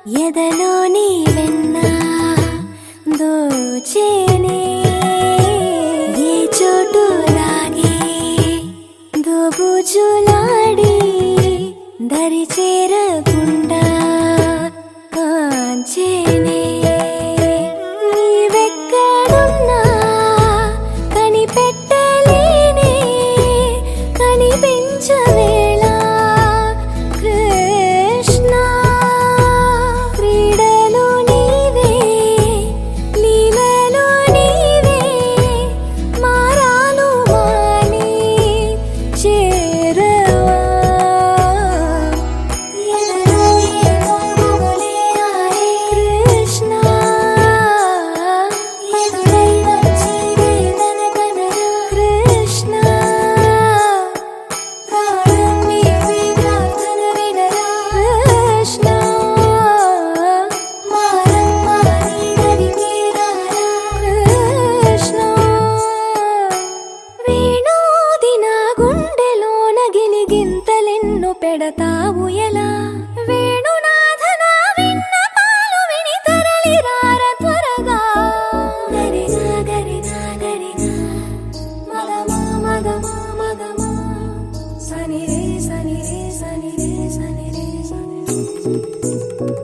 ఎదలోని వెన్న దోచేనే ఏ చోటు లాగే దోబుజులాడి దరి చేరకుండా కాంచేనే నీవెక్కడున్నా కనిపెట్టలేనే కనిపించవేళ కృష్ణ క్రీడలు నీవే లీలలు నీవే మారాలు మాని చేరవా కృష్ణ కృష్ణ ప్రాణం నీవే ప్రార్థన వినరా కృష్ణ మారమ్మ నీ దరికి రారా కృష్ణ వేణోది నా గుండెలోన గిలిగింతలెన్ను పెడతావు ఎలా వేణునాథ నా విన్నపాలు విని తరలి రార త్వరగా గరిగా గరిగా గరిగా మగమా మగమా మగమా సని రే సని రే సని రే సని రే సని రే